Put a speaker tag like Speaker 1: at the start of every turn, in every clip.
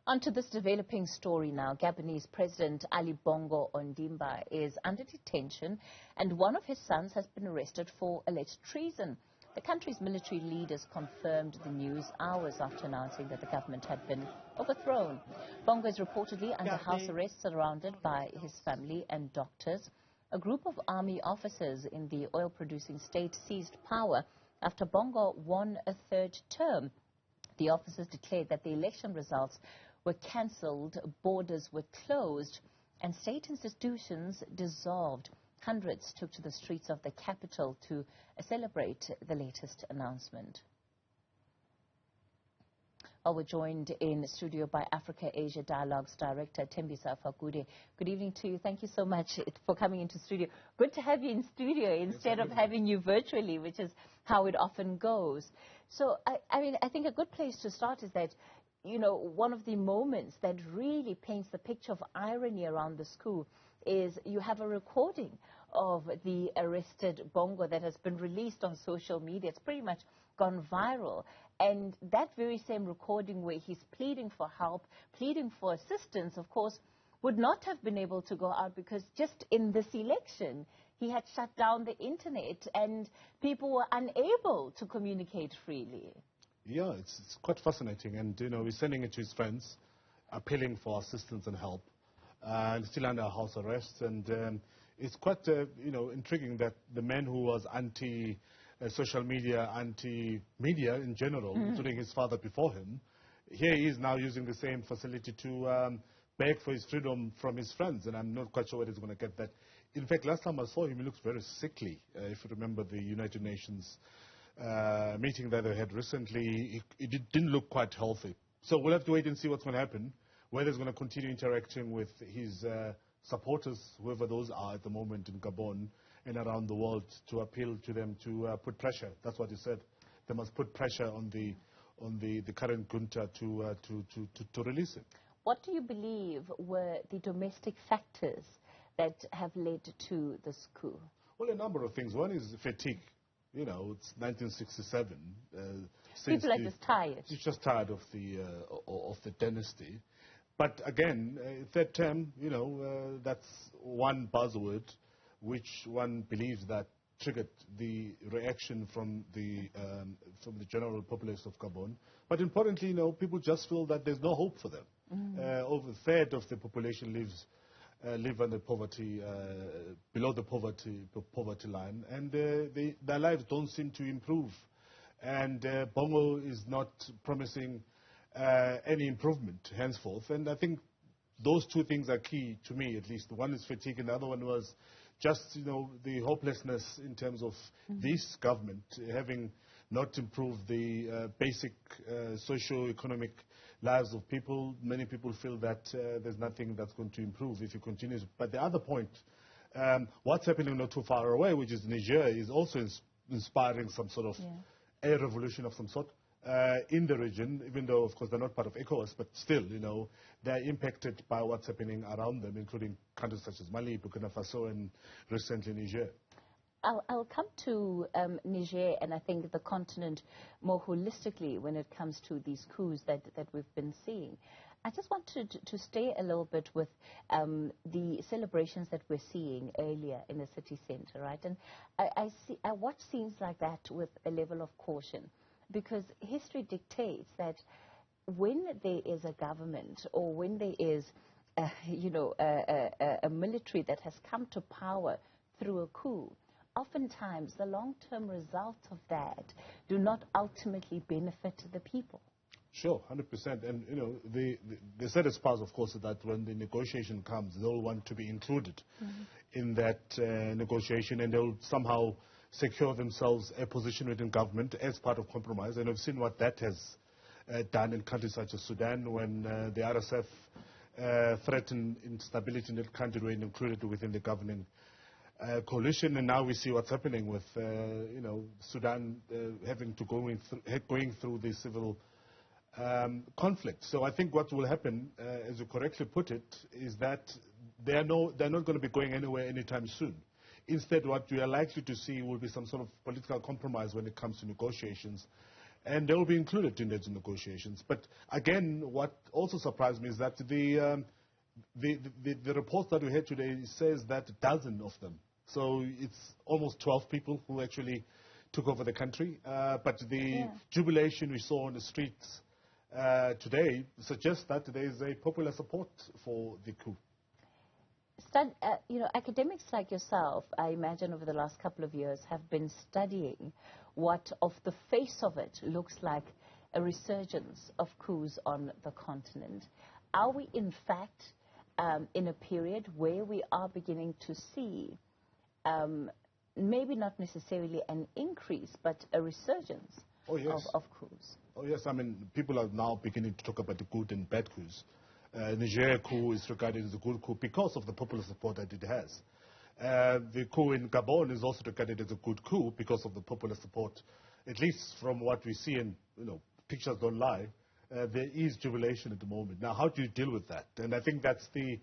Speaker 1: On to this developing story now. Gabonese President Ali Bongo Ondimba is under detention, and one of his sons has been arrested for alleged treason. The country's military leaders confirmed the news hours after announcing that the government had been overthrown. Bongo is reportedly under house arrest, surrounded by his family and doctors. A group of army officers in the oil-producing state seized power after Bongo won a third term. The officers declared that the election results were cancelled, borders were closed, and state institutions dissolved. Hundreds took to the streets of the capital to celebrate the latest announcement. We're joined in studio by Africa-Asia Dialogue's director, Thembisa Fakude. Good evening to you. Thank you so much for coming into studio. Good to have you in studio instead of having you virtually, which is how it often goes. So, I think a good place to start is that, you know, one of the moments that really paints the picture of irony around this coup is you have a recording of the arrested Bongo that has been released on social media. It's pretty much gone viral. And that very same recording where he's pleading for help, pleading for assistance, of course, would not have been able to go out because just in this election, he had shut down the internet and people were unable to communicate freely.
Speaker 2: Yeah, it's quite fascinating. And, you know, he's sending it to his friends, appealing for assistance and help, and still under house arrest. And it's quite, you know, intriguing that the man who was anti-social media, anti-media in general, including his father before him, here he is now using the same facility to beg for his freedom from his friends. And I'm not quite sure where he's going to get that. In fact, last time I saw him, he looked very sickly. If you remember the United Nations meeting that they had recently, it didn't look quite healthy. So we'll have to wait and see what's going to happen, whether he's going to continue interacting with his supporters, whoever those are at the moment in Gabon and around the world, to appeal to them to put pressure. That's what he said. They must put pressure on the current junta to release him.
Speaker 1: What do you believe were the domestic factors that have led to this coup?
Speaker 2: Well, a number of things. One is fatigue. You know, it's 1967.
Speaker 1: People are just tired.
Speaker 2: It's just tired of the dynasty. But again, third term, you know, that's one buzzword which one believes that triggered the reaction from the general populace of Gabon. But importantly, you know, people just feel that there's no hope for them. Over a third of the population live under poverty, below the poverty line, and their lives don't seem to improve. And Bongo is not promising any improvement henceforth. And I think those two things are key to me, at least. One is fatigue, and the other one was just, you know, the hopelessness in terms of this government having not improved the basic socio-economic lives of people. Many people feel that there's nothing that's going to improve if it continues. But the other point, what's happening not too far away, which is Niger, is also inspiring some sort of a revolution of some sort in the region, even though, of course, they're not part of ECOWAS, but still, you know, they're impacted by what's happening around them, including countries such as Mali, Burkina Faso, and recently Niger.
Speaker 1: I'll come to Niger and I think the continent more holistically when it comes to these coups that we've been seeing. I just wanted to stay a little bit with the celebrations that we're seeing earlier in the city center, right? And I watch scenes like that with a level of caution, because history dictates that when there is a government or when there is, you know, a military that has come to power through a coup, oftentimes the long-term results of that do not ultimately benefit the people.
Speaker 2: Sure, 100%. And, you know, the saddest part, of course, is that when the negotiation comes, they'll want to be included in that negotiation, and they'll somehow secure themselves a position within government as part of compromise. And we've seen what that has done in countries such as Sudan, when the RSF threatened instability in that country, were included within the governing coalition. And now we see what's happening with, you know, Sudan having to going through the civil conflict. So I think what will happen, as you correctly put it, is that they're not going to be going anywhere anytime soon. Instead, what we are likely to see will be some sort of political compromise when it comes to negotiations. and they will be included in those negotiations. But again, what also surprised me is that the report that we had today says that a dozen of them. So it's almost 12 people who actually took over the country. But the jubilation we saw on the streets today suggests that there is a popular support for the coup.
Speaker 1: Academics like yourself, I imagine over the last couple of years, have been studying what, of the face of it, looks like a resurgence of coups on the continent. Are we, in fact, in a period where we are beginning to see, maybe not necessarily an increase, but a resurgence of coups?
Speaker 2: Oh, yes. I mean, people are now beginning to talk about the good and bad coups. Niger coup is regarded as a good coup because of the popular support that it has. The coup in Gabon is also regarded as a good coup because of the popular support. At least from what we see, and pictures don't lie, there is jubilation at the moment. Now, how do you deal with that? And I think that's the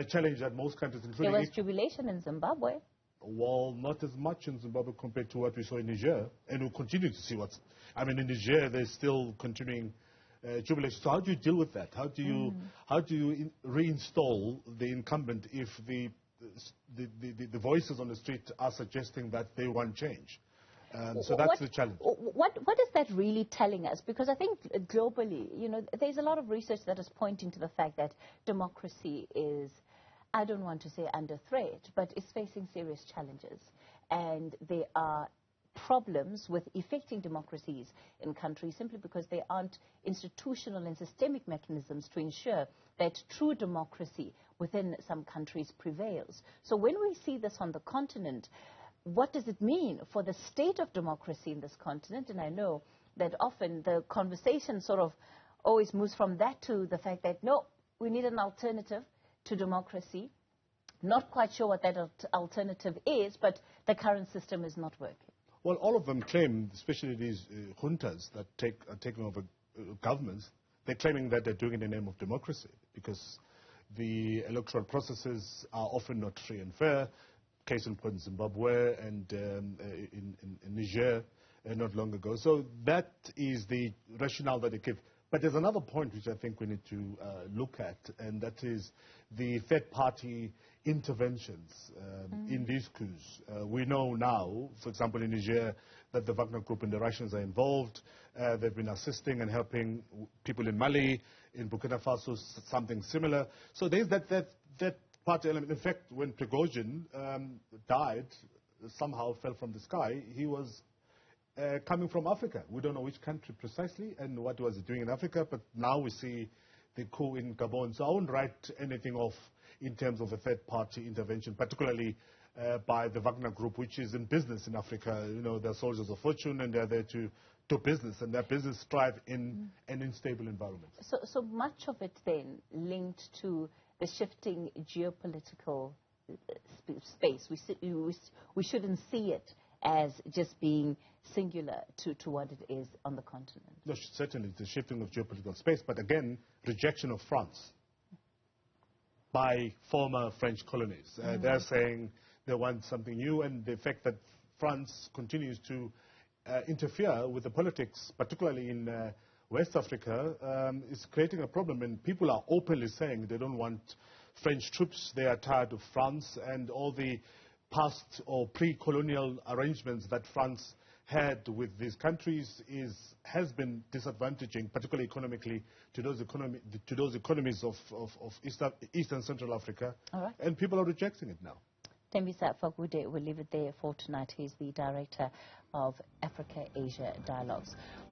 Speaker 2: challenge that most countries, including...
Speaker 1: There was jubilation in Zimbabwe.
Speaker 2: Well, not as much in Zimbabwe compared to what we saw in Niger, and we'll continue to see what's... I mean, in Niger, there's still continuing jubilation. So how do you deal with that? How do you reinstall the incumbent if the voices on the street are suggesting that they want change? So that's the challenge.
Speaker 1: What is that really telling us? Because I think globally, there's a lot of research that is pointing to the fact that democracy is, I don't want to say under threat, but it's facing serious challenges. And there are problems with effecting democracies in countries simply because there aren't institutional and systemic mechanisms to ensure that true democracy within some countries prevails. So when we see this on the continent, what does it mean for the state of democracy in this continent? And I know that often the conversation sort of always moves from that to the fact that, no, we need an alternative to democracy. Not quite sure what that alternative is, but the current system is not working.
Speaker 2: Well, all of them claim, especially these juntas that are taking over governments, they're claiming that they're doing it in the name of democracy because the electoral processes are often not free and fair. Case in point, Zimbabwe and in Niger not long ago. So that is the rationale that they give. But there's another point which I think we need to look at, and that is the third-party interventions in these coups. We know now, for example, in Niger, that the Wagner Group and the Russians are involved. They've been assisting and helping people in Mali, in Burkina Faso, something similar. So there's that party element. In fact, when Prigozhin died, somehow fell from the sky, he was coming from Africa. We don't know which country precisely and what was he doing in Africa, but now we see the coup in Gabon. So I won't write anything off in terms of a third-party intervention, particularly by the Wagner Group, which is in business in Africa. They're soldiers of fortune and they're there to do business, and their business thrive in an unstable environment.
Speaker 1: So much of it then linked to the shifting geopolitical space. We shouldn't see it as just being singular to what it is on the continent.
Speaker 2: No, certainly, the shifting of geopolitical space, but again, rejection of France by former French colonies. They're saying they want something new, and the fact that France continues to interfere with the politics, particularly in West Africa, is creating a problem, and people are openly saying they don't want French troops. They are tired of France and all the past or pre-colonial arrangements that France had with these countries has been disadvantaging, particularly economically, to those economies of East and Central Africa.
Speaker 1: All right.
Speaker 2: And people are rejecting it now.
Speaker 1: Thembisa Fakude, we'll leave it there for tonight. He's the Director of Africa-Asia Dialogues.